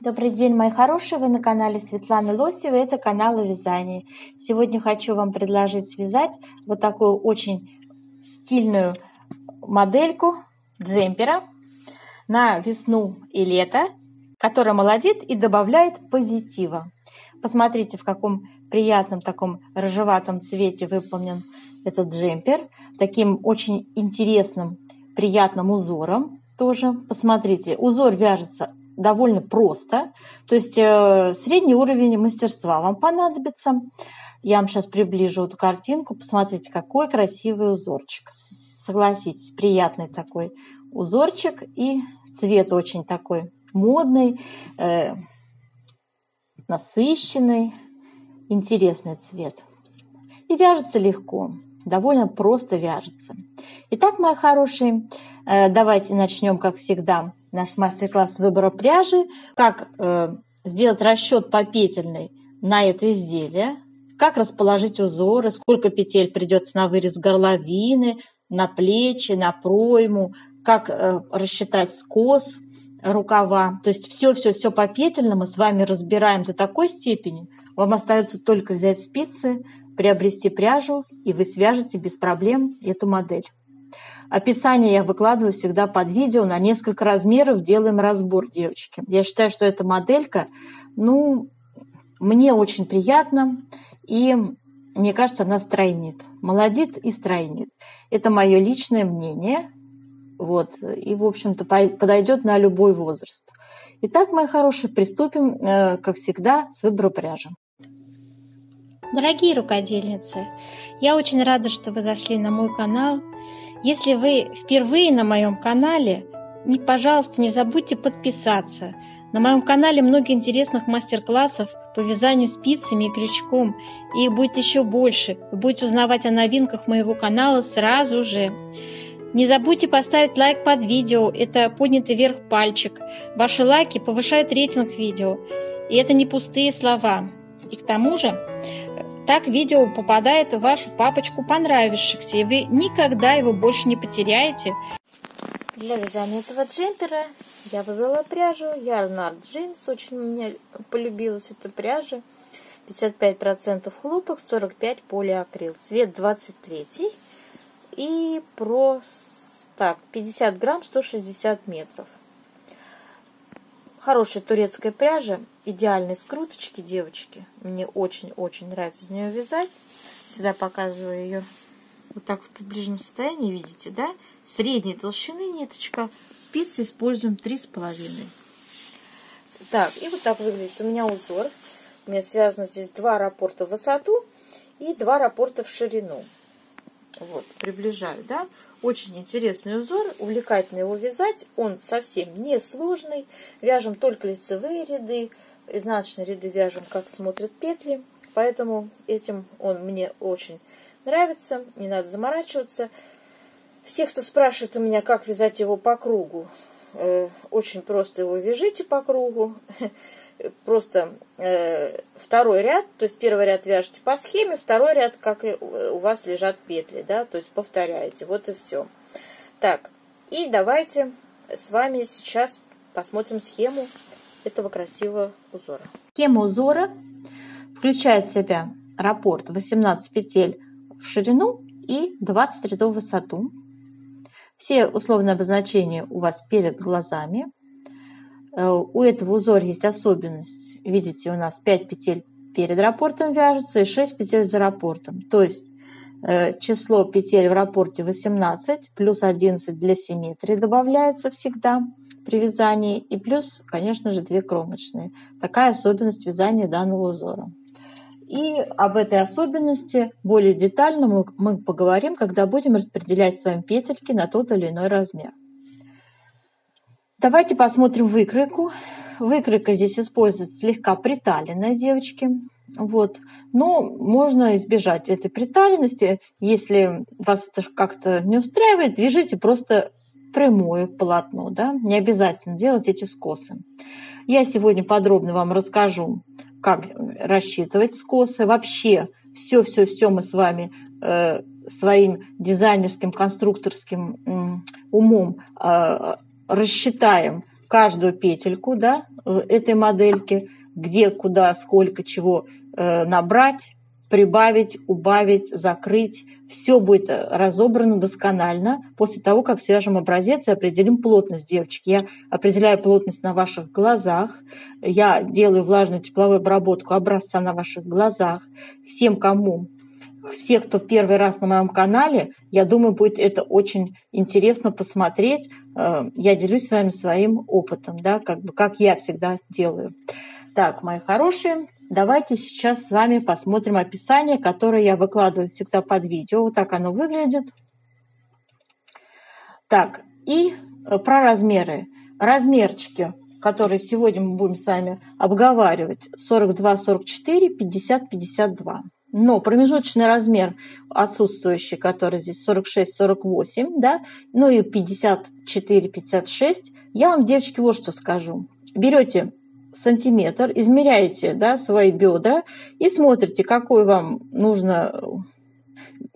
Добрый день, мои хорошие! Вы на канале Светланы Лосевой, это канал о вязании. Сегодня хочу вам предложить связать вот такую очень стильную модельку джемпера на весну и лето, которая молодит и добавляет позитива. Посмотрите, в каком приятном таком рыжеватом цвете выполнен этот джемпер, таким очень интересным, приятным узором тоже. Посмотрите, узор вяжется довольно просто, то есть средний уровень мастерства вам понадобится. Я вам сейчас приближу эту картинку, посмотрите, какой красивый узорчик. Согласитесь, приятный такой узорчик, и цвет очень такой модный, насыщенный, интересный цвет. И вяжется легко, довольно просто вяжется. Итак, мои хорошие, давайте начнем, как всегда, наш мастер-класс выбора пряжи, как сделать расчет попетельный на это изделие, как расположить узоры, сколько петель придется на вырез горловины, на плечи, на пройму, как рассчитать скос рукава. То есть все попетельно мы с вами разбираем до такой степени, вам остается только взять спицы, приобрести пряжу, и вы свяжете без проблем эту модель. Описание я выкладываю всегда под видео на несколько размеров, делаем разбор, девочки. Я считаю, что эта моделька, мне очень приятна, и мне кажется, она стройнит, молодит и стройнит. Это мое личное мнение, и, в общем-то, подойдет на любой возраст. Итак, мои хорошие, приступим, как всегда, с выбора пряжи. Дорогие рукодельницы, я очень рада, что вы зашли на мой канал. Если вы впервые на моем канале, пожалуйста, не забудьте подписаться. На моем канале много интересных мастер-классов по вязанию спицами и крючком. И их будет еще больше. Вы будете узнавать о новинках моего канала сразу же. Не забудьте поставить лайк под видео. Это поднятый вверх пальчик. Ваши лайки повышают рейтинг видео. И это не пустые слова. И к тому же, так видео попадает в вашу папочку понравившихся, и вы никогда его больше не потеряете. Для вязания этого джемпера я выбрала пряжу Yarn Jeans. Очень мне полюбилась эта пряжа. 55% хлопок, 45% полиакрил. Цвет 23. И 50 грамм, 160 метров. Хорошая турецкая пряжа, идеальные скруточки, девочки. Мне очень-очень нравится из нее вязать. Всегда показываю ее вот так в приближенном состоянии, видите, да? Средней толщины ниточка, спицы используем 3,5. Так, и вот так выглядит у меня узор. У меня связано здесь 2 раппорта в высоту и 2 раппорта в ширину. Приближаю, да? Очень интересный узор, увлекательно его вязать, он совсем не сложный. Вяжем только лицевые ряды, изнаночные ряды вяжем, как смотрят петли. Поэтому этим он мне очень нравится, не надо заморачиваться. Все, кто спрашивает у меня, как вязать его по кругу, очень просто его вяжите по кругу. Просто второй ряд, то есть первый ряд вяжете по схеме, второй ряд, как у вас лежат петли, да, то есть повторяете, вот и все. Так, и давайте с вами сейчас посмотрим схему этого красивого узора. Схема узора включает в себя раппорт 18 петель в ширину и 20 рядов в высоту. Все условные обозначения у вас перед глазами. У этого узора есть особенность. Видите, у нас 5 петель перед раппортом вяжутся и 6 петель за раппортом. То есть число петель в раппорте 18, плюс 11 для симметрии добавляется всегда при вязании. И плюс, конечно же, 2 кромочные. Такая особенность вязания данного узора. И об этой особенности более детально мы поговорим, когда будем распределять с вами петельки на тот или иной размер. Давайте посмотрим выкройку. Выкройка здесь используется слегка приталенная, девочки. Вот. Но можно избежать этой приталенности. Если вас это как-то не устраивает, вяжите просто прямое полотно. Да? Не обязательно делать эти скосы. Я сегодня подробно вам расскажу, как рассчитывать скосы. Вообще все мы с вами своим дизайнерским, конструкторским умом рассчитаем каждую петельку, да, этой модельки, где, куда, сколько, чего набрать, прибавить, убавить, закрыть. Все будет разобрано досконально после того, как свяжем образец и определим плотность, девочки. Я определяю плотность на ваших глазах. Я делаю влажную тепловую обработку образца на ваших глазах. Все, кто первый раз на моем канале, я думаю, будет это очень интересно посмотреть. Я делюсь с вами своим опытом, да, как я всегда делаю. Так, мои хорошие, давайте сейчас с вами посмотрим описание, которое я выкладываю всегда под видео. Вот так оно выглядит. Так, и про размеры. Размерчики, которые сегодня мы будем с вами обговаривать, 42, 44, 50, 52. Но промежуточный размер отсутствующий, который здесь 46-48, да, ну и 54-56, я вам, девочки, вот что скажу. Берете сантиметр, измеряете, да, свои бедра и смотрите, какой вам нужно.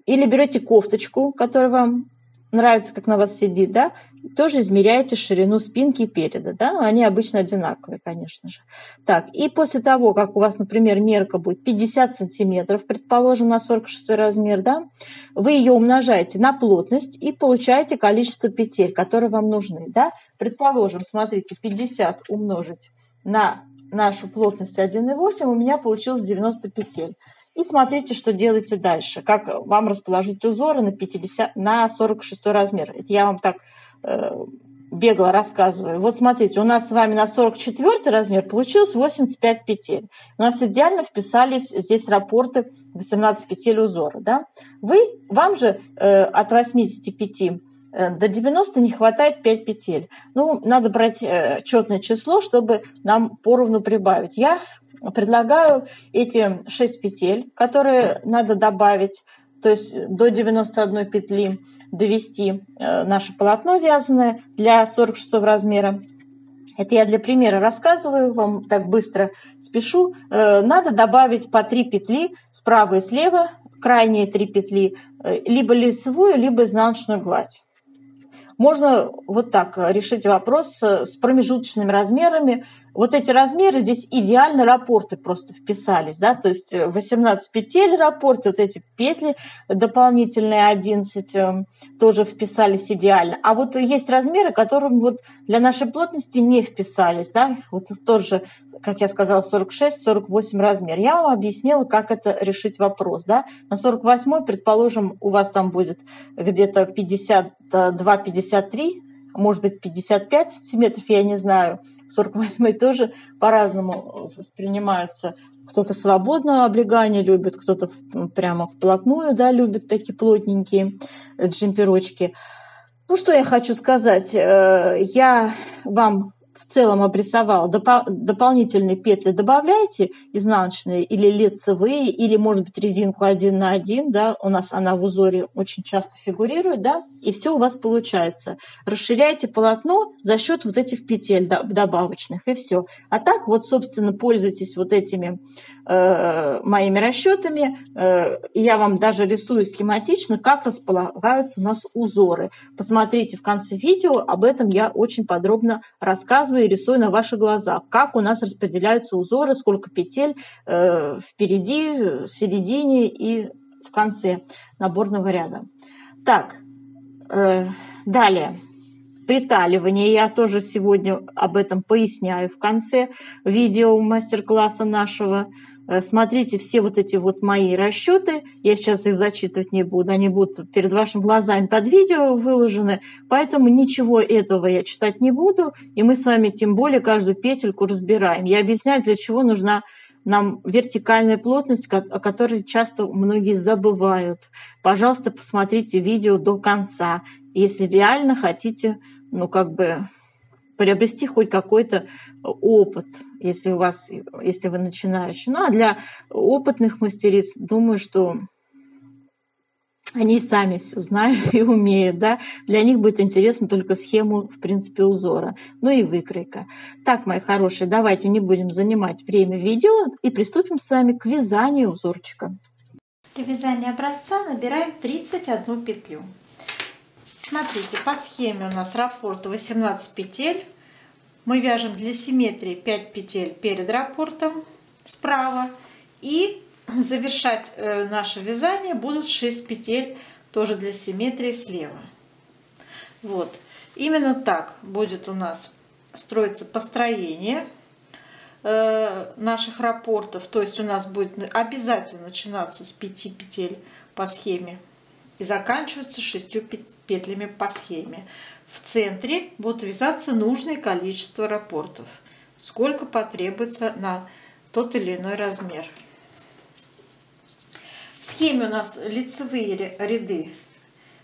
Или берете кофточку, которая вам нравится, как на вас сидит, да, тоже измеряете ширину спинки и переда, да, они обычно одинаковые, конечно же. Так, и после того, как у вас, например, мерка будет 50 сантиметров, предположим, на 46 размер, да, вы ее умножаете на плотность и получаете количество петель, которые вам нужны, да. Предположим, смотрите, 50 умножить на нашу плотность 1,8, у меня получилось 90 петель. И смотрите, что делаете дальше, как вам расположить узоры на 46 размер. Это я вам так бегло рассказываю. Вот смотрите, у нас с вами на 44 размер получилось 85 петель. У нас идеально вписались здесь раппорты 18 петель узора. Да? Вам же от 85 до 90 не хватает 5 петель. Ну, надо брать четное число, чтобы нам поровну прибавить. Я предлагаю эти 6 петель, которые надо добавить, то есть до 91 петли довести наше полотно вязаное для 46 размера. Это я для примера рассказываю, вам так быстро спешу. Надо добавить по 3 петли справа и слева, крайние 3 петли, либо лицевую, либо изнаночную гладь. Можно вот так решить вопрос с промежуточными размерами. Вот эти размеры здесь идеально раппорты просто вписались, да, то есть 18 петель раппорты, вот эти петли дополнительные 11 тоже вписались идеально. А вот есть размеры, которые вот для нашей плотности не вписались, да, вот тоже, как я сказала, 46-48 размер. Я вам объяснила, как это решить вопрос, да. На 48, предположим, у вас там будет где-то 52-53, может быть 55 сантиметров, я не знаю. 48 тоже по-разному воспринимаются. Кто-то свободное облегание любит, кто-то прямо вплотную, да, любит такие плотненькие джемперочки. Ну, что я хочу сказать. Я вам в целом обрисовала. Дополнительные петли добавляйте, изнаночные или лицевые, или, может быть, резинку 1 на 1, да, у нас она в узоре очень часто фигурирует, да, и все у вас получается. Расширяйте полотно за счет вот этих петель добавочных, и все. А так вот, собственно, пользуйтесь вот этими моими расчетами. Я вам даже рисую схематично, как располагаются у нас узоры. Посмотрите в конце видео, об этом я очень подробно рассказываю и рисую на ваших глазах, как у нас распределяются узоры, сколько петель впереди, в середине и в конце наборного ряда. Так, далее. Приталивание. Я тоже сегодня об этом поясняю в конце видео мастер-класса нашего. Смотрите все вот эти вот мои расчеты. Я сейчас их зачитывать не буду. Они будут перед вашими глазами под видео выложены. Поэтому ничего этого я читать не буду. И мы с вами тем более каждую петельку разбираем. Я объясняю, для чего нужна нам вертикальная плотность, о которой часто многие забывают. Пожалуйста, посмотрите видео до конца, если реально хотите, приобрести хоть какой-то опыт, если вы начинающий. Ну, а для опытных мастериц, думаю, что они сами все знают и умеют, да. Для них будет интересно только схему, в принципе, узора, ну и выкройка. Так, мои хорошие, давайте не будем занимать время видео и приступим с вами к вязанию узорчика. Для вязания образца набираем 31 петлю. Смотрите, по схеме у нас раппорт 18 петель. Мы вяжем для симметрии 5 петель перед раппортом справа. И завершать наше вязание будут 6 петель тоже для симметрии слева. Вот. Именно так будет у нас строиться построение наших раппортов. То есть у нас будет обязательно начинаться с 5 петель по схеме и заканчиваться 6 петлями по схеме. В центре будут вязаться нужное количество раппортов, сколько потребуется на тот или иной размер. В схеме у нас лицевые ряды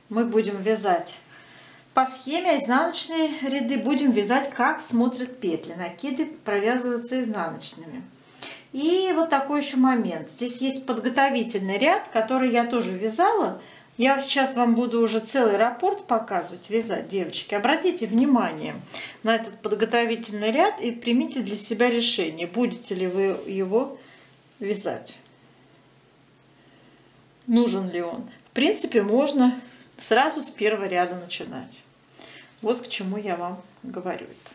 мы будем вязать по схеме, а изнаночные ряды будем вязать, как смотрят петли. Накиды провязываются изнаночными. И вот такой еще момент. Здесь есть подготовительный ряд, который я тоже вязала. Я сейчас вам буду уже целый раппорт показывать, вязать, девочки. Обратите внимание на этот подготовительный ряд и примите для себя решение, будете ли вы его вязать. Нужен ли он. В принципе, можно сразу с первого ряда начинать. Вот к чему я вам говорю это.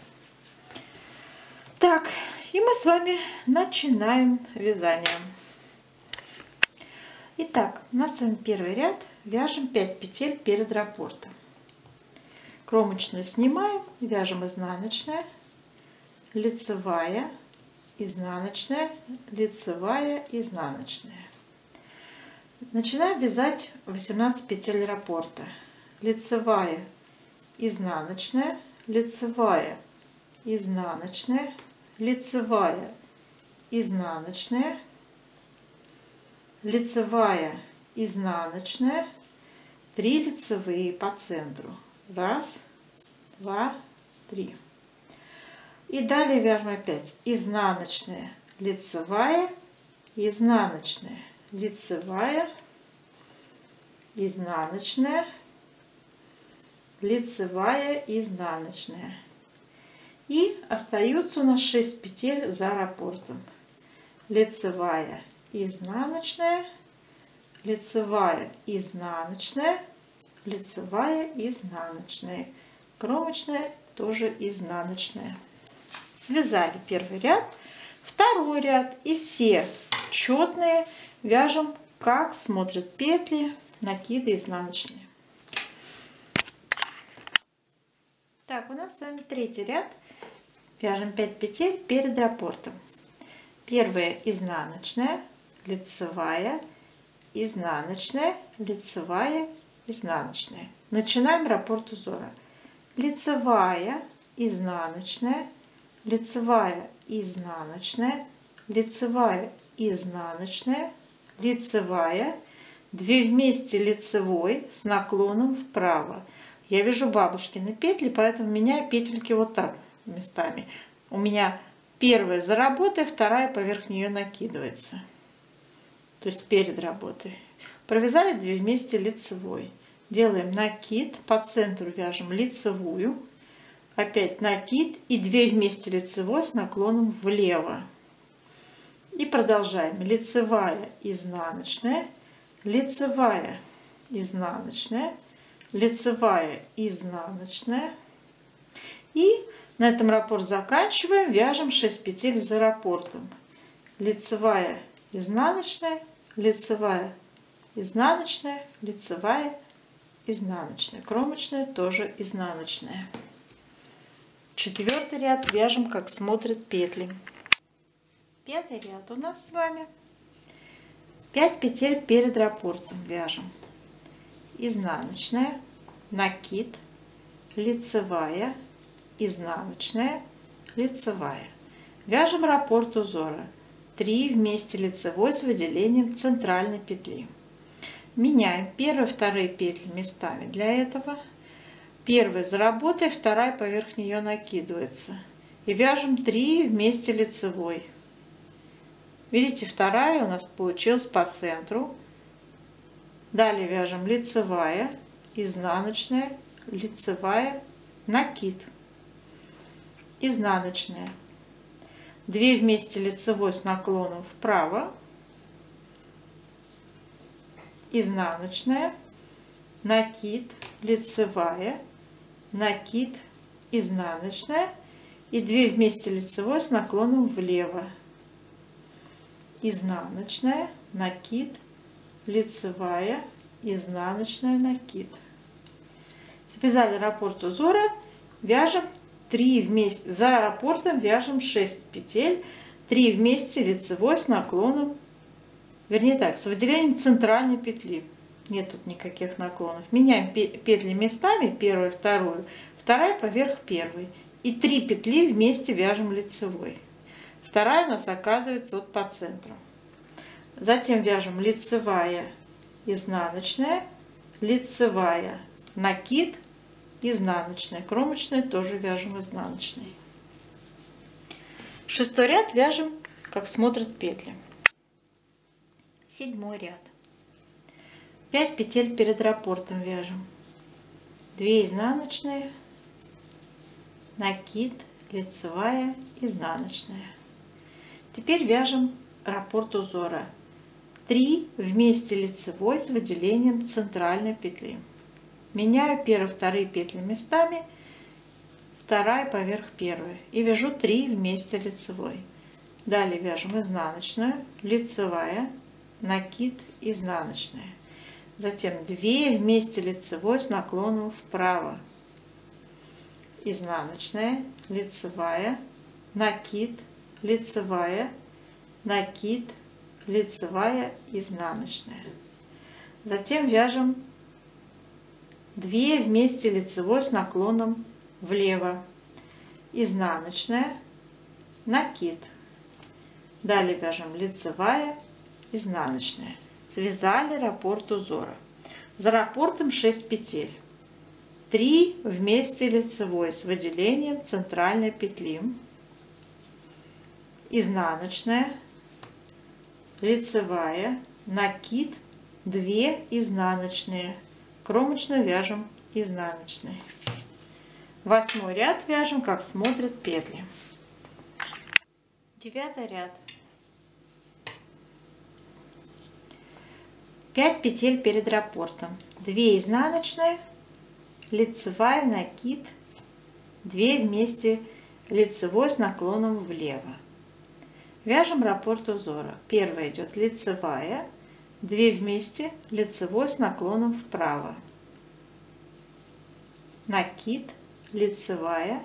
Так, и мы с вами начинаем вязание. Итак, у нас с вами первый ряд. Вяжем 5 петель перед раппортом. Кромочную снимаем, вяжем изнаночная, лицевая, изнаночная, лицевая, изнаночная. Начинаем вязать 18 петель раппорта. Лицевая, изнаночная, лицевая, изнаночная, лицевая, изнаночная, лицевая, изнаночная, 3 лицевые по центру. 1, 2, 3. И далее вяжем опять изнаночная, лицевая, изнаночная, лицевая, изнаночная, лицевая, изнаночная. И остаются у нас 6 петель за раппортом. Лицевая, изнаночная, лицевая, изнаночная, лицевая, изнаночная, кромочная тоже изнаночная. Связали первый ряд, второй ряд, и все четные вяжем, как смотрят петли, накиды изнаночные. Так, у нас с вами третий ряд. Вяжем 5 петель перед раппортом. Первая изнаночная, лицевая, изнаночная, лицевая, изнаночная. Начинаем раппорт узора. Лицевая, изнаночная, лицевая, изнаночная, лицевая, изнаночная, лицевая, 2 вместе лицевой с наклоном вправо. Я вяжу бабушкины петли, поэтому меняю петельки вот так местами. У меня первая за работой, вторая поверх нее накидывается. То есть перед работой. Провязали 2 вместе лицевой. Делаем накид, по центру вяжем лицевую. Опять накид и 2 вместе лицевой с наклоном влево. И продолжаем. Лицевая, изнаночная, лицевая, изнаночная, лицевая, изнаночная. И на этом раппорт заканчиваем. Вяжем 6 петель за раппортом. Лицевая, изнаночная, лицевая, изнаночная, лицевая, изнаночная. Кромочная тоже изнаночная. Четвертый ряд вяжем, как смотрят петли. Пятый ряд у нас с вами 5 петель перед раппортом вяжем. Изнаночная, накид, лицевая, изнаночная, лицевая. Вяжем раппорт узора. 3 вместе лицевой с выделением центральной петли. Меняем первые и вторые петли местами. Для этого первая за работой, вторая поверх нее накидывается. И вяжем 3 вместе лицевой. Видите, вторая у нас получилась по центру. Далее вяжем лицевая, изнаночная, лицевая, накид, изнаночная. 2 вместе лицевой с наклоном вправо, изнаночная, накид, лицевая, накид, изнаночная и 2 вместе лицевой с наклоном влево, изнаночная, накид, лицевая, изнаночная, накид. Связали раппорт узора, вяжем 3 вместе, за раппортом вяжем 6 петель, 3 вместе лицевой с наклоном, вернее так, с выделением центральной петли. Нет тут никаких наклонов. Меняем петли местами, первую, вторую, вторая поверх первой. И 3 петли вместе вяжем лицевой. Вторая у нас оказывается вот по центру. Затем вяжем лицевая, изнаночная, лицевая, накид, изнаночная, кромочная тоже вяжем изнаночной. 6 ряд вяжем, как смотрят петли. 7 ряд. 5 петель перед раппортом вяжем. 2 изнаночные, накид, лицевая, изнаночная. Теперь вяжем раппорт узора. 3 вместе лицевой с выделением центральной петли. Меняю первые, вторые петли местами, вторая поверх первой и вяжу 3 вместе лицевой. Далее вяжем изнаночную, лицевая, накид, изнаночная. Затем 2 вместе лицевой с наклоном вправо, изнаночная, лицевая, накид, лицевая, накид, лицевая, изнаночная. Затем вяжем 2 вместе лицевой с наклоном влево, изнаночная, накид. Далее вяжем лицевая, изнаночная. Связали раппорт узора. За раппортом 6 петель. 3 вместе лицевой с выделением центральной петли, изнаночная, лицевая, накид, 2 изнаночные. Кромочную вяжем изнаночной. 8 ряд вяжем, как смотрят петли. 9 ряд. 5 петель перед раппортом. 2 изнаночные, лицевая, накид, 2 вместе лицевой с наклоном влево. Вяжем раппорт узора. Первая идет лицевая, 2 вместе лицевой с наклоном вправо, накид, лицевая,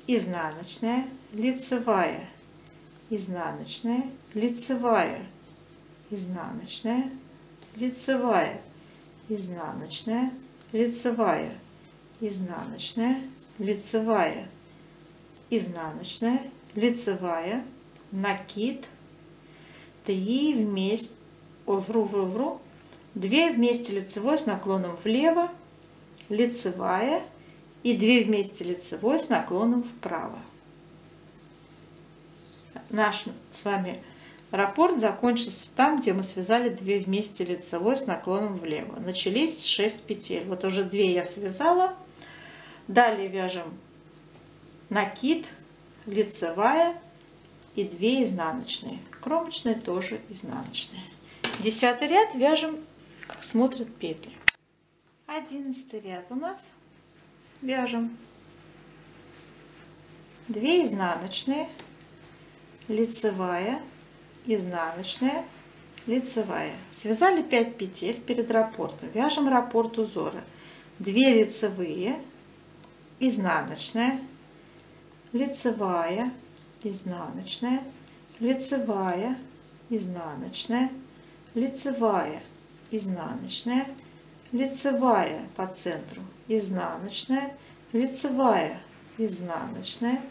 изнаночная, лицевая, изнаночная, лицевая, изнаночная, лицевая, изнаночная, лицевая, изнаночная, лицевая, изнаночная, лицевая, накид, 3 вместе, вру, 2 вместе лицевой с наклоном влево, лицевая и 2 вместе лицевой с наклоном вправо. Наш с вами раппорт закончился там, где мы связали 2 вместе лицевой с наклоном влево. Начались 6 петель. Вот уже 2 я связала. Далее вяжем накид, лицевая и 2 изнаночные. Кромочные тоже изнаночные. 10 ряд вяжем, как смотрят петли. 11 ряд у нас вяжем 2 изнаночные, лицевая, изнаночная, лицевая. Связали 5 петель перед раппортом. Вяжем раппорт узора. 2 лицевые, изнаночная, лицевая, изнаночная, лицевая, изнаночная, лицевая, изнаночная, лицевая по центру, изнаночная, лицевая, изнаночная,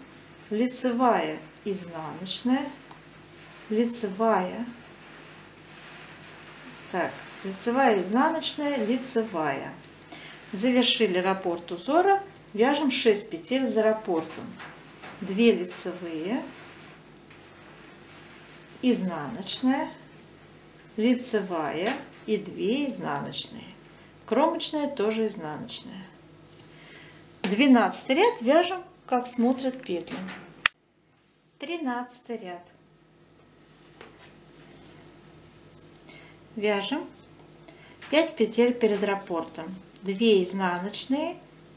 лицевая, изнаночная, лицевая. Так, лицевая, изнаночная, лицевая. Завершили раппорт узора, вяжем 6 петель за раппортом. 2 лицевые, изнаночная, лицевая и 2 изнаночные. Кромочная тоже изнаночная. 12 ряд вяжем, как смотрят петли. 13 ряд. Вяжем 5 петель перед раппортом. 2 изнаночные,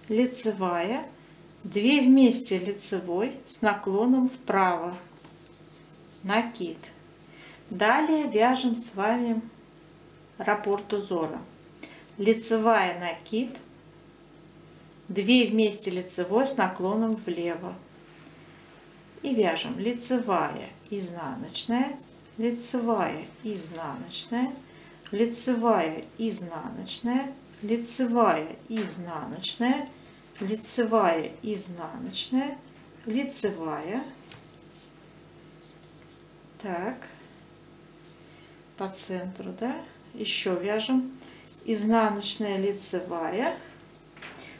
лицевая, 2 вместе лицевой с наклоном вправо, накид. Далее вяжем с вами раппорт узора. Лицевая, накид, 2 вместе лицевой с наклоном влево. И вяжем лицевая, изнаночная, лицевая, изнаночная, лицевая, изнаночная, лицевая, изнаночная, лицевая, изнаночная, лицевая. Так, по центру, да, еще вяжем изнаночная, лицевая.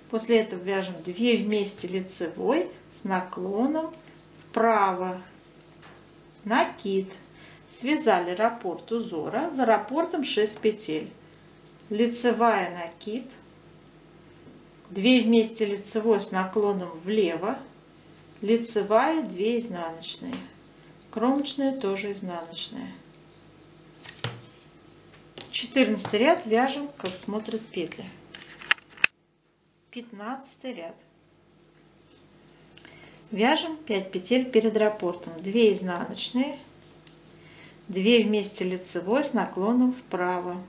После этого вяжем 2 вместе лицевой с наклоном вправо, накид. Связали раппорт узора, за раппортом 6 петель. Лицевая, накид, 2 вместе лицевой с наклоном влево, лицевая, 2 изнаночные, кромочная тоже изнаночная. 14 ряд вяжем, как смотрят петли. 15 ряд. Вяжем 5 петель перед раппортом. 2 изнаночные, 2 вместе лицевой с наклоном вправо,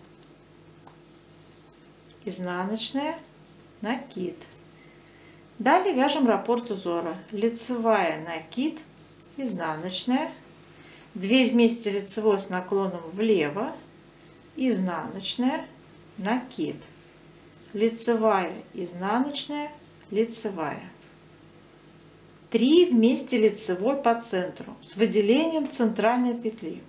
изнаночная, накид. Далее вяжем раппорт узора. Лицевая, накид, изнаночная, 2 вместе лицевой с наклоном влево, изнаночная, накид. Лицевая, изнаночная, лицевая. 3 вместе лицевой по центру с выделением центральной петли.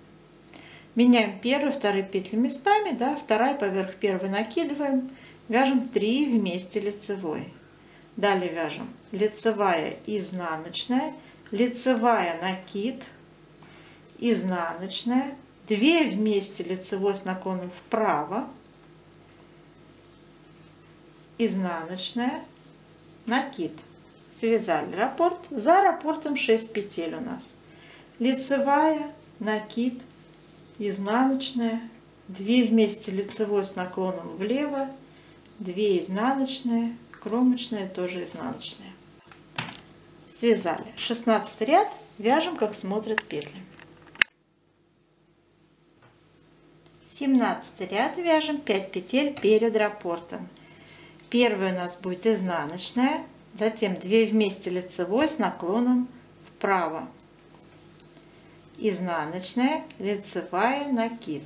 Меняем 1 и 2 петли местами, да, 2 поверх 1 накидываем, вяжем 3 вместе лицевой. Далее вяжем лицевая, изнаночная, лицевая, накид, изнаночная, 2 вместе лицевой с наклоном вправо, изнаночная, накид. Связали раппорт, за раппортом 6 петель у нас. Лицевая, накид, изнаночная, 2 вместе лицевой с наклоном влево, 2 изнаночные, кромочная тоже изнаночная. Связали. 16 ряд вяжем, как смотрят петли. 17 ряд вяжем 5 петель перед раппортом. Первая у нас будет изнаночная, затем 2 вместе лицевой с наклоном вправо, изнаночная, лицевая, накид.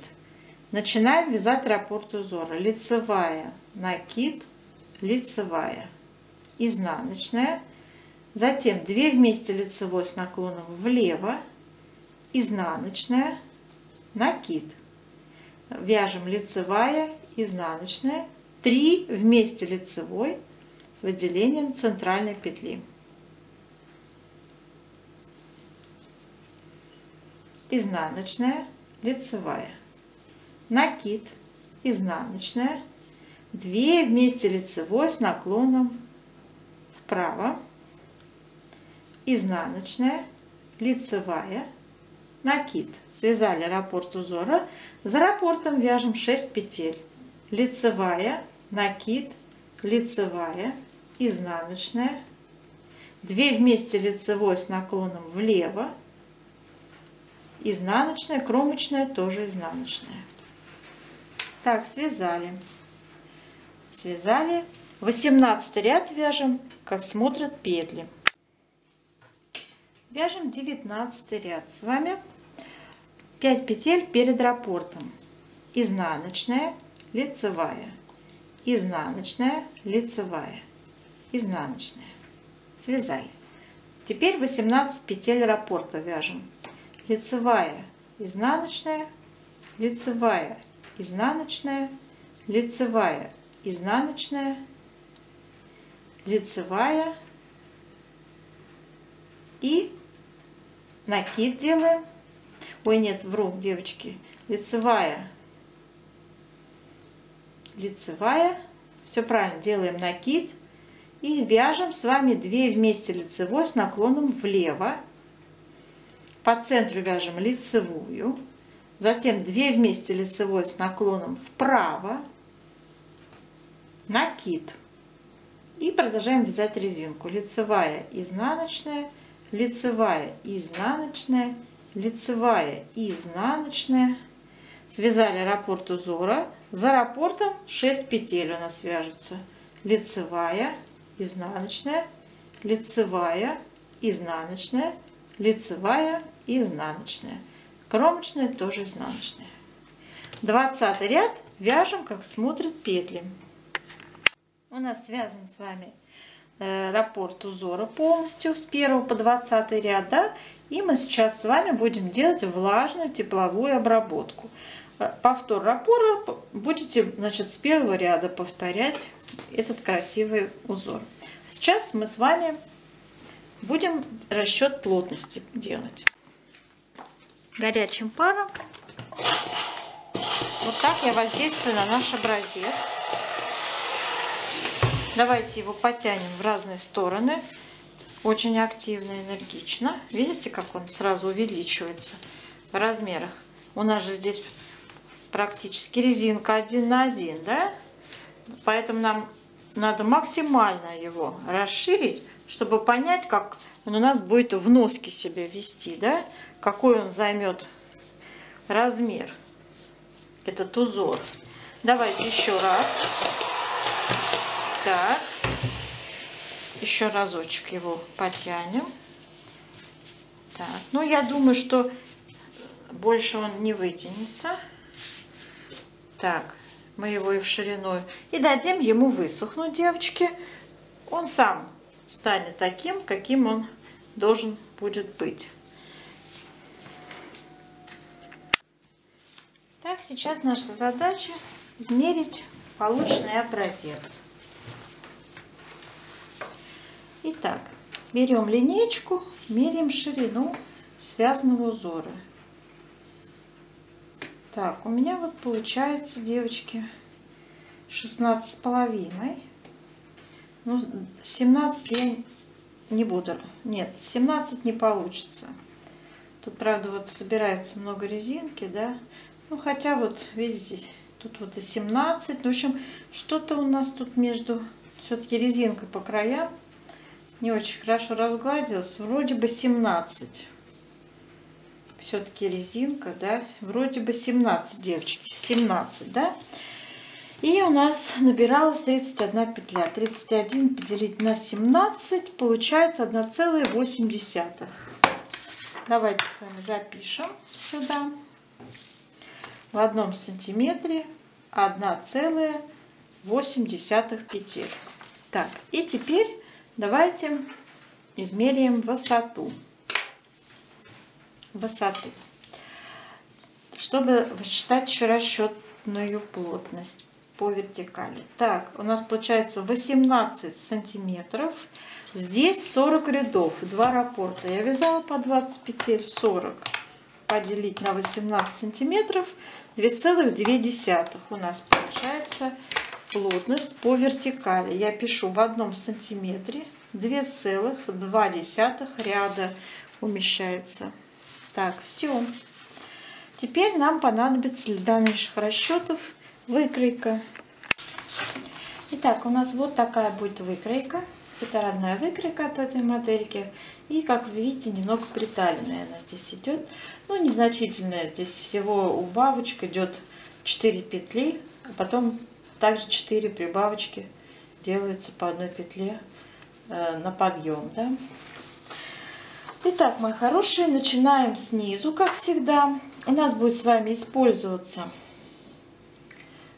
Начинаем вязать раппорт узора. Лицевая, накид, лицевая, изнаночная, затем 2 вместе лицевой с наклоном влево, изнаночная, накид. Вяжем лицевая, изнаночная, 3 вместе лицевой с выделением центральной петли. Изнаночная, лицевая, накид, изнаночная, 2 вместе лицевой с наклоном вправо, изнаночная, лицевая, накид. Связали раппорт узора, за раппортом вяжем 6 петель. Лицевая, накид, лицевая, изнаночная, 2 вместе лицевой с наклоном влево, изнаночная, кромочная тоже изнаночная. Так, связали. Связали. 18 ряд вяжем, как смотрят петли. Вяжем 19 ряд с вами. 5 петель перед раппортом. Изнаночная, лицевая, изнаночная, лицевая, изнаночная. Связали. Теперь 18 петель раппорта вяжем. Лицевая, изнаночная, лицевая, изнаночная, лицевая, изнаночная, лицевая и накид делаем. Ой, нет, вру, девочки. Лицевая, лицевая. Все правильно, делаем накид. И вяжем с вами 2 вместе лицевой с наклоном влево. По центру вяжем лицевую. Затем 2 вместе лицевой с наклоном вправо. Накид. И продолжаем вязать резинку. Лицевая, изнаночная, лицевая, изнаночная, лицевая и изнаночная. Связали раппорт узора. За раппортом 6 петель у нас вяжется. Лицевая, изнаночная, лицевая, изнаночная, лицевая и изнаночная. Кромочная тоже изнаночная. 20 ряд вяжем, как смотрят петли. У нас связан с вами раппорт узора полностью с 1 по 20 ряд, да? И мы сейчас с вами будем делать влажную тепловую обработку. Повтор раппора будете, значит, с 1 ряда повторять этот красивый узор. Сейчас мы с вами будем расчет плотности делать. Горячим паром вот так я воздействую на наш образец. Давайте его потянем в разные стороны. Очень активно, энергично. Видите, как он сразу увеличивается в размерах. У нас же здесь практически резинка 1 на 1, да? Поэтому нам надо максимально его расширить, чтобы понять, как он у нас будет в носке себя вести, да? Какой он займет размер, этот узор. Давайте еще раз. Так. Еще разочек его потянем. Так. Ну, я думаю, что больше он не вытянется. Так. Мы его и в ширину. И дадим ему высохнуть, девочки. Он сам станет таким, каким он должен будет быть. Так, сейчас наша задача измерить полученный образец. Итак, берем линеечку, меряем ширину связанного узора. Так, у меня вот получается, девочки, 16,5. Ну, 17 я не буду. Нет, 17 не получится. Тут, правда, вот собирается много резинки, да. Ну, хотя вот, видите, тут вот и 17. В общем, что-то у нас тут между все-таки резинкой по краям не очень хорошо разгладилась. Вроде бы 17. Все-таки резинка, да, вроде бы 17, девочки, 17, да. И у нас набиралась 31 петля. 31 поделить на 17 получается 1,8. Давайте с вами запишем сюда. В 1 сантиметре 1,8 петель. Так, и теперь давайте измеряем высоту. Чтобы считать еще расчетную плотность по вертикали. Так, у нас получается 18 сантиметров. Здесь 40 рядов, 2 раппорта. Я вязала по 20 петель, 40 поделить на 18 сантиметров, 2,2 у нас получается плотность по вертикали. Я пишу в 1 сантиметре 2,2 ряда умещается. Так, все. Теперь нам понадобится для наших расчетов выкройка. Итак, у нас вот такая будет выкройка. Это родная выкройка от этой модельки. И, как вы видите, немного приталенная она здесь идет. Ну, незначительная. Здесь всего убавочка идет 4 петли. А потом также 4 прибавочки делаются по 1 петле на подъем. Да? Итак, мои хорошие, начинаем снизу, как всегда. У нас будет с вами использоваться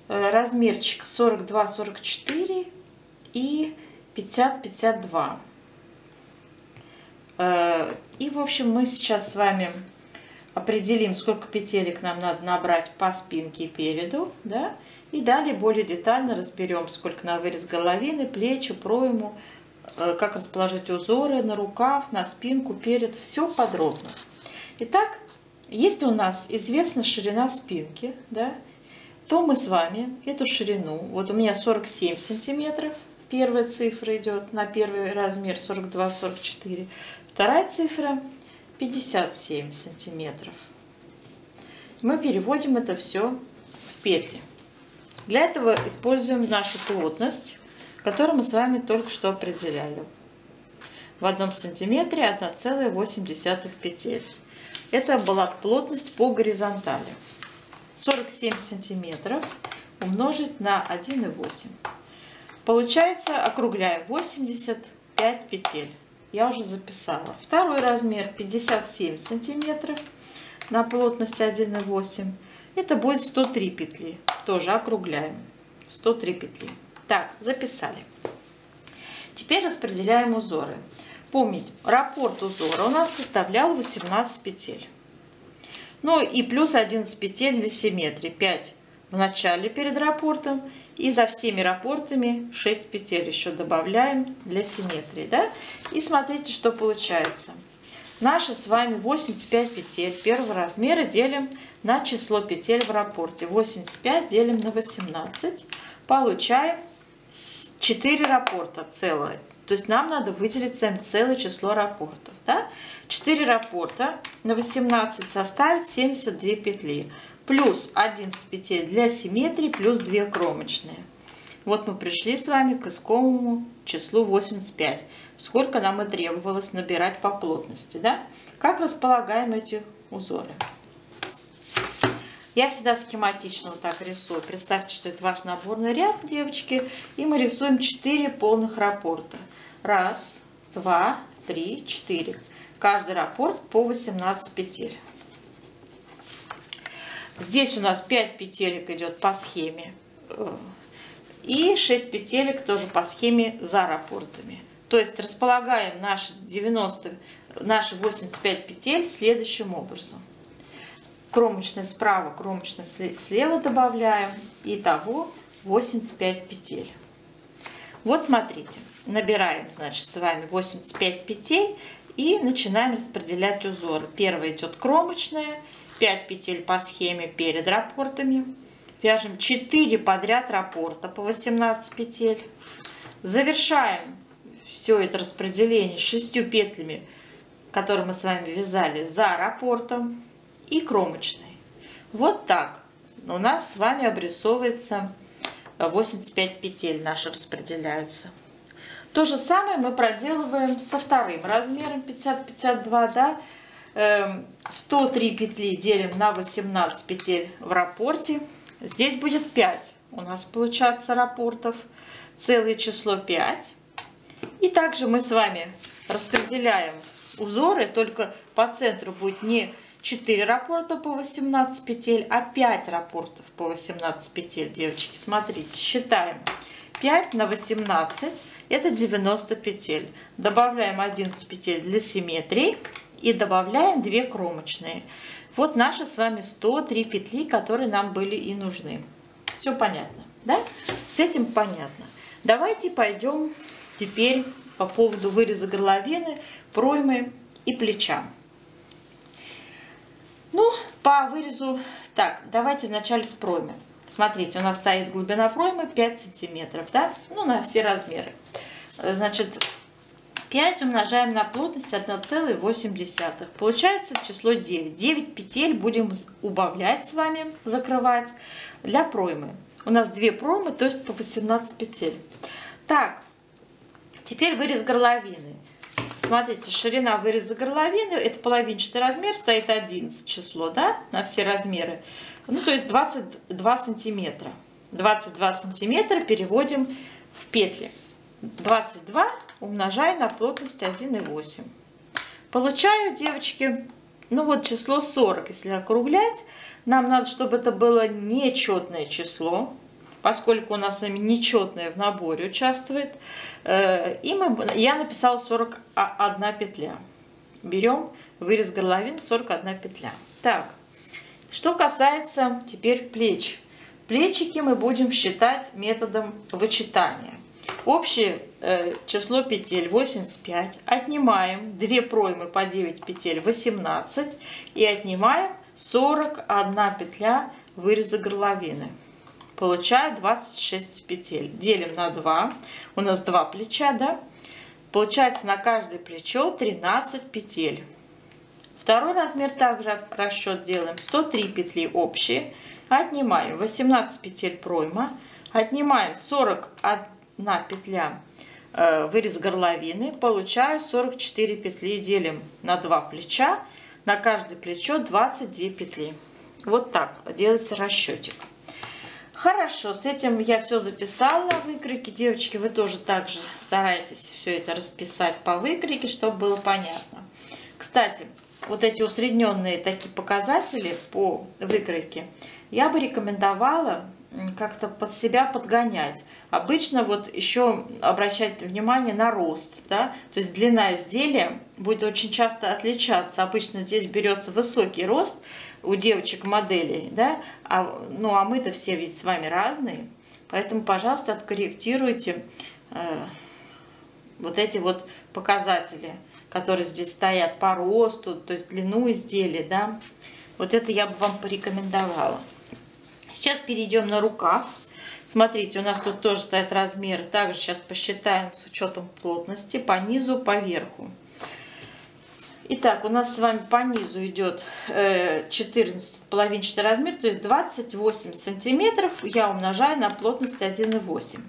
размерчик 42-44 и 50-52. И, в общем, мы сейчас с вами определим, сколько петелек нам надо набрать по спинке и переду, да, и далее более детально разберем, сколько на вырез горловины, плечи, пройму, как расположить узоры на рукав, на спинку, перед, все подробно. Итак, если у нас известна ширина спинки, да, то мы с вами эту ширину, вот у меня 47 сантиметров, первая цифра идет на первый размер 42-44, вторая цифра 57 сантиметров. Мы переводим это все в петли. Для этого используем нашу плотность, которую мы с вами только что определяли. В 1 сантиметре 1,8 петель. Это была плотность по горизонтали. 47 сантиметров умножить на 1,8. Получается, округляем, 85 петель. Я уже записала. Второй размер 57 сантиметров на плотность 1,8. Это будет 103 петли. Тоже округляем. 103 петли. Так, записали. Теперь распределяем узоры. Помните, раппорт узора у нас составлял 18 петель. Ну и плюс 11 петель для симметрии. 5 в начале перед раппортом. И за всеми раппортами 6 петель еще добавляем для симметрии. Да? И смотрите, что получается. Наши с вами 85 петель первого размера делим на число петель в раппорте. 85 делим на 18. Получаем 4 раппорта целое. То есть нам надо выделить целое число раппортов. Да? 4 раппорта на 18 составит 72 петли. Плюс 11 петель для симметрии, плюс 2 кромочные. Вот мы пришли с вами к искомому числу 85. Сколько нам и требовалось набирать по плотности. Да? Как располагаем эти узоры? Я всегда схематично вот так рисую. Представьте, что это ваш наборный ряд, девочки. И мы рисуем 4 полных раппорта. 1, 2, 3, 4. Каждый раппорт по 18 петель. Здесь у нас 5 петелек идет по схеме. И 6 петелек тоже по схеме за раппортами. То есть располагаем наши 85 петель следующим образом. Кромочная справа, кромочная слева добавляем. Итого 85 петель. Вот смотрите. Набираем, значит, с вами 85 петель и начинаем распределять узоры. Первая идет кромочная. 5 петель по схеме перед раппортами. Вяжем 4 подряд раппорта по 18 петель. Завершаем все это распределение 6 петлями, которые мы с вами вязали за раппортом и кромочной. Вот так у нас с вами обрисовывается 85 петель наши распределяются. То же самое мы проделываем со вторым размером 50-52, да? 103 петли делим на 18 петель в раппорте. Здесь будет 5 у нас получается раппортов. Целое число 5. И также мы с вами распределяем узоры. Только по центру будет не 4 раппорта по 18 петель, а 5 раппортов по 18 петель, девочки. Смотрите, считаем. 5 на 18 это 90 петель. Добавляем 11 петель для симметрии. И добавляем 2 кромочные. Вот наши с вами 103 петли, которые нам были и нужны. Все понятно, да? С этим понятно. Давайте пойдем теперь по поводу выреза горловины, проймы и плеча. Ну, по вырезу, так, давайте вначале с проймы. Смотрите, у нас стоит глубина проймы 5 сантиметров, да? Ну, на все размеры. Значит, 5 умножаем на плотность 1,8. Получается число 9. 9 петель будем убавлять с вами, закрывать для проймы. У нас 2 проймы, то есть по 18 петель. Так, теперь вырез горловины. Смотрите, ширина выреза горловины, это половинчатый размер, стоит 11 число, да, на все размеры. Ну, то есть 22 сантиметра. 22 сантиметра переводим в петли. 22 умножаю на плотность 1,8. Получаю, девочки, ну вот число 40. Если округлять, нам надо, чтобы это было нечетное число, поскольку у нас с вами нечетное в наборе участвует. Я написала 41 петля. Берем вырез горловины 41 петля. Так, что касается теперь плеч. Плечики мы будем считать методом вычитания. Общее число петель 85. Отнимаем 2 проймы по 9 петель 18. И отнимаем 41 петля выреза горловины. Получаю 26 петель. Делим на 2. У нас 2 плеча, да? Получается на каждое плечо 13 петель. Второй размер также расчет делаем. 103 петли общие. Отнимаем 18 петель пройма. Отнимаем 41 петля вырез горловины. Получаю 44 петли. Делим на 2 плеча. На каждое плечо 22 петли. Вот так делается расчетик. Хорошо, с этим я все записала на выкройке. Девочки, вы тоже так же старайтесь все это расписать по выкройке, чтобы было понятно. Кстати, вот эти усредненные такие показатели по выкройке я бы рекомендовала как-то под себя подгонять. Обычно вот еще обращать внимание на рост, да, то есть длина изделия будет очень часто отличаться. Обычно здесь берется высокий рост у девочек-моделей, да, а мы-то все ведь с вами разные, поэтому, пожалуйста, откорректируйте вот эти вот показатели, которые здесь стоят по росту, то есть длину изделия, да, вот это я бы вам порекомендовала. Сейчас перейдем на рукав. Смотрите, у нас тут тоже стоят размеры. Также сейчас посчитаем с учетом плотности по низу, по верху. Итак, у нас с вами по низу идет 14 половинчатый размер, то есть 28 сантиметров. Я умножаю на плотность 1,8.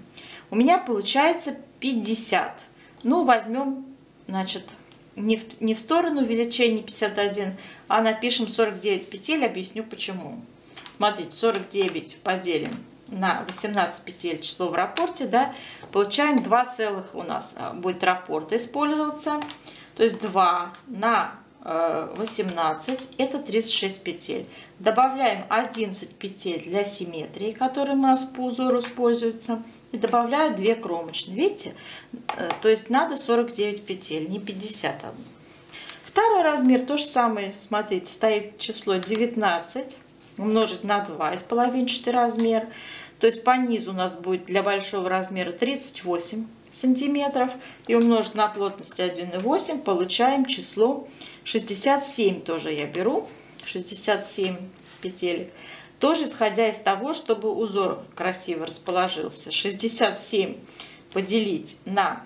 У меня получается 50. Ну, возьмем, значит, не в сторону увеличения 51, а напишем 49 петель. Объясню почему. Смотрите, 49 поделим на 18 петель, число в раппорте, да, получаем 2 целых у нас будет раппорта использоваться. То есть 2 на 18, это 36 петель. Добавляем 11 петель для симметрии, которые у нас по узору используются. И добавляю 2 кромочные. Видите? То есть надо 49 петель, не 51. Второй размер, то же самое, смотрите, стоит число 19. Умножить на 2, это половинчатый размер. То есть по низу у нас будет для большого размера 38 сантиметров. И умножить на плотность 1,8 получаем число 67. Тоже я беру 67 петель. Тоже исходя из того, чтобы узор красиво расположился. 67 поделить на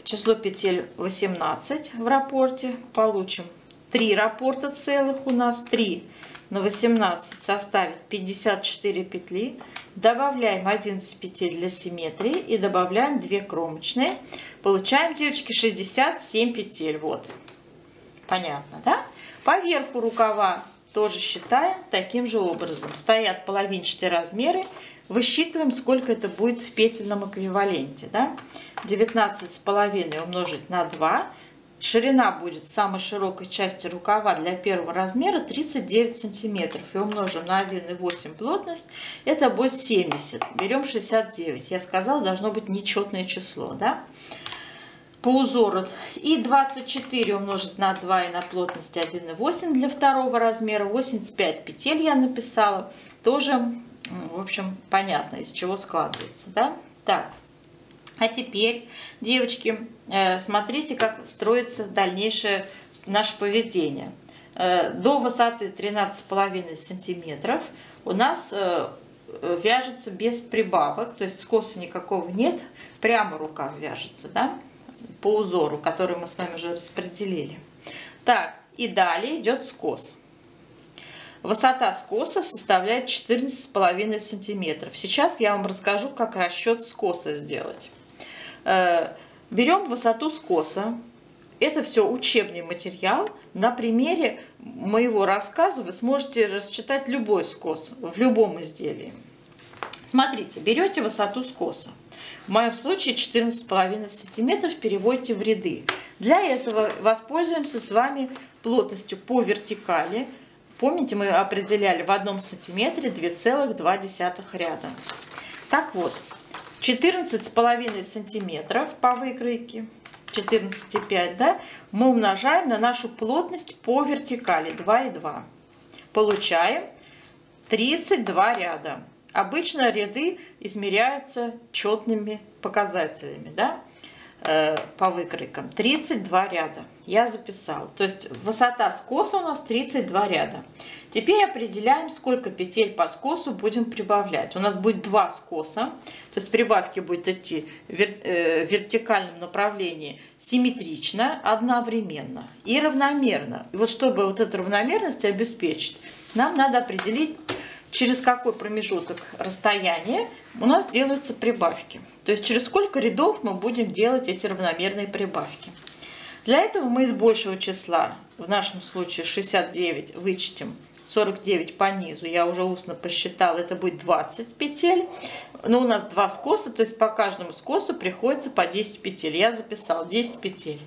число петель 18 в раппорте. Получим 3 раппорта целых у нас. 3 на 18 составит 54 петли. Добавляем 11 петель для симметрии и добавляем 2 кромочные. Получаем, девочки, 67 петель. Вот. Понятно, да? По верху рукава тоже считаем таким же образом. Стоят половинчатые размеры. Высчитываем, сколько это будет в петельном эквиваленте. Да? 19,5 умножить на 2. Ширина будет самой широкой части рукава для первого размера 39 сантиметров. И умножим на 1,8 плотность. Это будет 70. Берем 69. Я сказала, должно быть нечетное число. Да? По узору. И 24 умножить на 2 и на плотность 1,8 для второго размера. 85 петель я написала. Тоже, в общем, понятно, из чего складывается. Да? Так. А теперь, девочки, смотрите, как строится дальнейшее наше поведение. До высоты 13,5 сантиметров у нас вяжется без прибавок, то есть скоса никакого нет, прямо рука вяжется, да, по узору, который мы с вами уже распределили. Так, и далее идет скос. Высота скоса составляет 14,5 сантиметров. Сейчас я вам расскажу, как расчет скоса сделать. Берем высоту скоса. Это все учебный материал. На примере моего рассказа вы сможете рассчитать любой скос в любом изделии. Смотрите, берете высоту скоса. В моем случае 14,5 сантиметров, переводите в ряды. Для этого воспользуемся с вами плотностью по вертикали. Помните, мы определяли в 1 сантиметре 2,2 ряда. Так вот, 14,5 сантиметров по выкройке. 14,5, да, мы умножаем на нашу плотность по вертикали 2,2. Получаем 32 ряда. Обычно ряды измеряются четными показателями, да, по выкройкам. 32 ряда я записала. То есть высота скоса у нас 32 ряда. Теперь определяем, сколько петель по скосу будем прибавлять. У нас будет 2 скоса, то есть прибавки будет идти в вертикальном направлении симметрично, одновременно и равномерно. И вот чтобы вот эту равномерность обеспечить, нам надо определить, через какой промежуток расстояния у нас делаются прибавки. То есть через сколько рядов мы будем делать эти равномерные прибавки. Для этого мы из большего числа, в нашем случае 69, вычтем 49 по низу. Я уже устно посчитала, это будет 20 петель. Но у нас 2 скоса, то есть по каждому скосу приходится по 10 петель. Я записала 10 петель.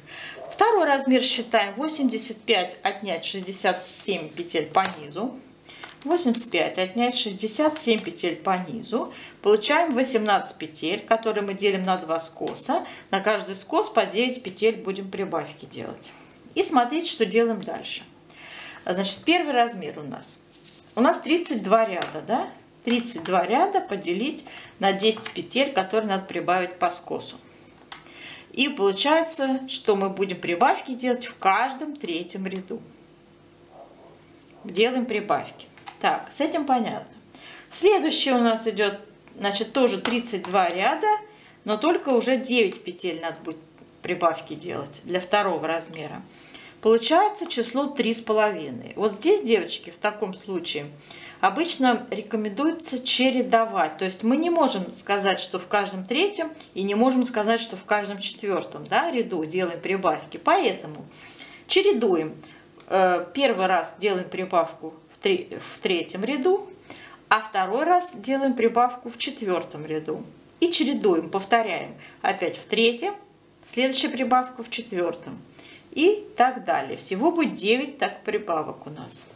Второй размер считаем. 85 отнять 67 петель по низу. 85 отнять 67 петель по низу. Получаем 18 петель, которые мы делим на 2 скоса. На каждый скос по 9 петель будем прибавки делать. И смотрите, что делаем дальше. Значит, первый размер у нас 32 ряда, да? 32 ряда поделить на 10 петель, которые надо прибавить по скосу. И получается, что мы будем прибавки делать в каждом третьем ряду. Делаем прибавки. Так, с этим понятно. Следующее у нас идет, значит, тоже 32 ряда, но только уже 9 петель надо будет прибавки делать для второго размера. Получается число 3,5. Вот здесь, девочки, в таком случае обычно рекомендуется чередовать. То есть мы не можем сказать, что в каждом третьем, и не можем сказать, что в каждом четвертом, да, ряду делаем прибавки. Поэтому чередуем. Первый раз делаем прибавку в третьем ряду, а второй раз делаем прибавку в четвертом ряду. И чередуем, повторяем. Опять в третьем, следующая прибавка в четвертом. И так далее. Всего будет 9 так прибавок у нас.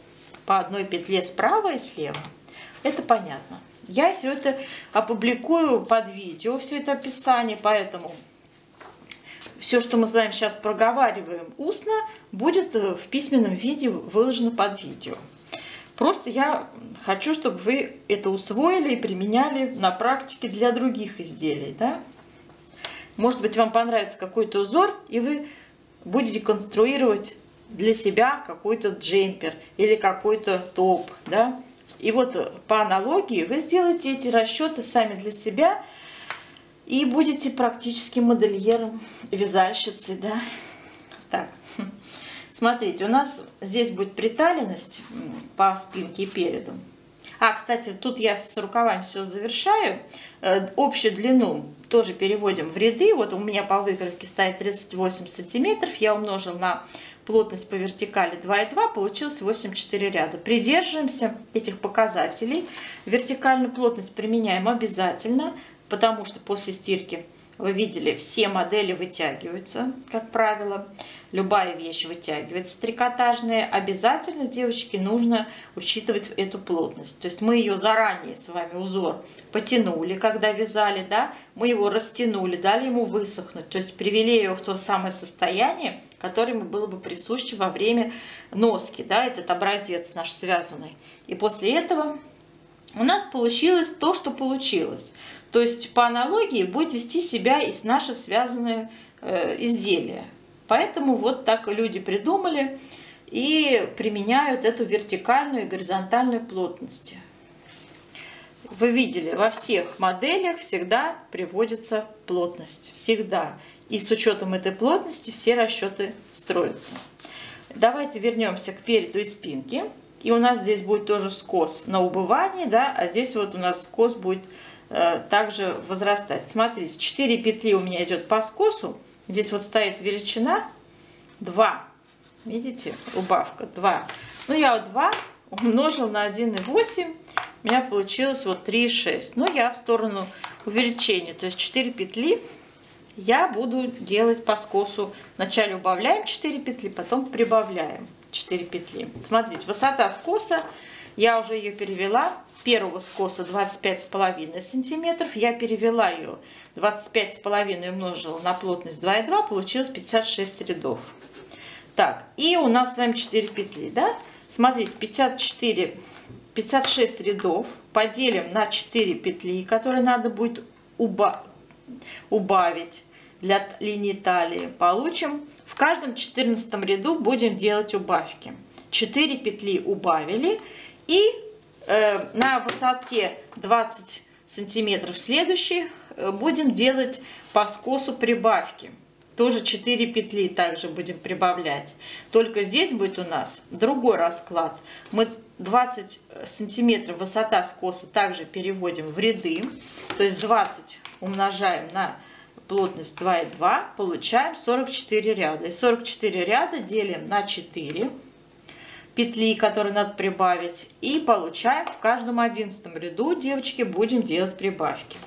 По одной петле справа и слева. Это понятно. Я все это опубликую под видео, все это описание, поэтому все, что мы с вами сейчас проговариваем устно, будет в письменном виде выложено под видео. Просто я хочу, чтобы вы это усвоили и применяли на практике для других изделий. Да? Может быть, вам понравится какой-то узор, и вы будете конструировать для себя какой-то джемпер или какой-то топ. Да? И вот по аналогии вы сделаете эти расчеты сами для себя и будете практически модельером, вязальщицей. Да? Так. Смотрите, у нас здесь будет приталенность по спинке и переду. Кстати, тут я с рукавами все завершаю. Общую длину тоже переводим в ряды. Вот у меня по выкройке стоит 38 сантиметров. Я умножил на плотность по вертикали 2,2, получилось 84 ряда. Придерживаемся этих показателей. Вертикальную плотность применяем обязательно, потому что после стирки, вы видели, все модели вытягиваются, как правило. Любая вещь вытягивается трикотажная. Обязательно, девочки, нужно учитывать эту плотность. То есть мы ее заранее с вами узор потянули, когда вязали, да? Мы его растянули, дали ему высохнуть. То есть привели его в то самое состояние, которое ему было бы присуще во время носки, да? Этот образец наш связанный. И после этого у нас получилось то, что получилось. То есть по аналогии будет вести себя и наше связанное изделие. Поэтому вот так люди придумали и применяют эту вертикальную и горизонтальную плотности. Вы видели, во всех моделях всегда приводится плотность. Всегда. И с учетом этой плотности все расчеты строятся. Давайте вернемся к переду и спинке. И у нас здесь будет тоже скос на убывание, да, а здесь вот у нас скос будет также возрастать. Смотрите, 4 петли у меня идет по скосу. Здесь вот стоит величина 2. Видите, убавка 2. Ну, я вот 2 умножил на 1,8. У меня получилось вот 3,6. Но я в сторону увеличения. То есть 4 петли я буду делать по скосу. Вначале убавляем 4 петли, потом прибавляем 4 петли. Смотрите, высота скоса Я уже ее перевела. Первого скоса 25,5 сантиметров. Я перевела ее 25,5 умножила на плотность 2,2. Получилось 56 рядов. Так, и у нас с вами 4 петли, да? Смотрите, 56 рядов поделим на 4 петли, которые надо будет убавить для линии талии. Получим в каждом 14 ряду будем делать убавки. 4 петли убавили, и на высоте 20 сантиметров следующих будем делать по скосу прибавки. Тоже 4 петли также будем прибавлять. Только здесь будет у нас другой расклад. Мы 20 сантиметров высота скоса также переводим в ряды. То есть 20 умножаем на плотность 2,2, получаем 44 ряда. И 44 ряда делим на 4 петли, которые надо прибавить. И получаем в каждом 11 ряду, девочки, будем делать прибавки.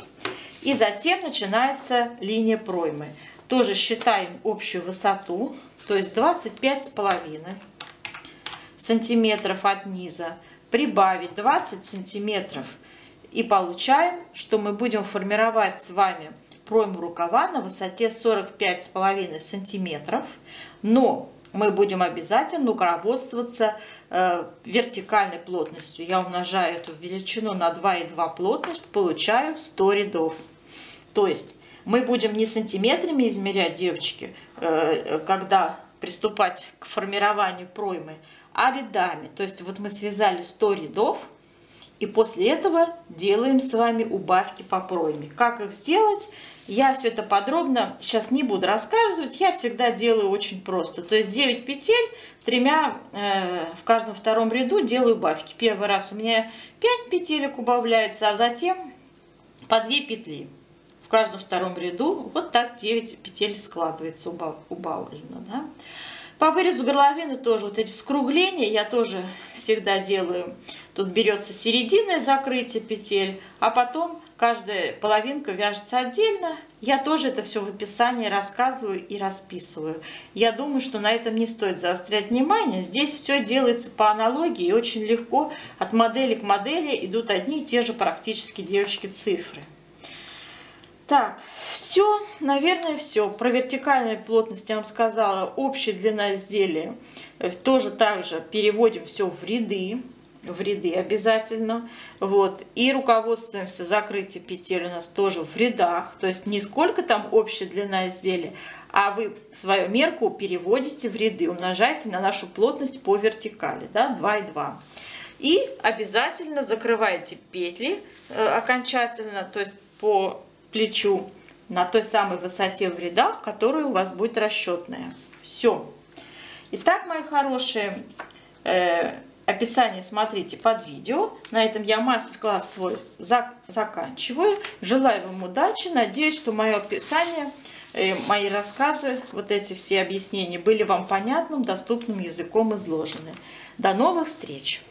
И затем начинается линия проймы. Тоже считаем общую высоту, то есть 25,5 сантиметров от низа. Прибавить 20 сантиметров. И получаем, что мы будем формировать с вами пройму рукава на высоте 45,5 сантиметров. Но мы будем обязательно руководствоваться вертикальной плотностью. Я умножаю эту величину на 2,2 плотность, получаю 100 рядов. То есть мы будем не сантиметрами измерять, девочки, когда приступать к формированию проймы, а рядами. То есть вот мы связали 100 рядов, и после этого делаем с вами убавки по пройме. Как их сделать? Я все это подробно сейчас не буду рассказывать. Я всегда делаю очень просто. То есть 9 петель, тремя в каждом втором ряду делаю убавки. Первый раз у меня 5 петелек убавляется, а затем по 2 петли. В каждом втором ряду вот так 9 петель складывается убавлено. Да? По вырезу горловины тоже вот эти скругления я тоже всегда делаю. Тут берется серединное закрытие петель, а потом каждая половинка вяжется отдельно. Я тоже это все в описании рассказываю и расписываю. Я думаю, что на этом не стоит заострять внимание. Здесь все делается по аналогии и очень легко. От модели к модели идут одни и те же практически, девочки, цифры. Так, все, наверное, все. Про вертикальную плотность я вам сказала. Общая длина изделия тоже также переводим все в ряды обязательно. Вот. И руководствуемся закрытием петель у нас тоже в рядах. То есть не сколько там общая длина изделия, а вы свою мерку переводите в ряды, умножаете на нашу плотность по вертикали, да, 2,2. И обязательно закрываете петли окончательно, то есть по плечу на той самой высоте в рядах, которая у вас будет расчетная. Все. Итак, мои хорошие, описание смотрите под видео. На этом я мастер-класс свой заканчиваю. Желаю вам удачи. Надеюсь, что мое описание, мои рассказы, вот эти все объяснения были вам понятным, доступным языком изложены. До новых встреч!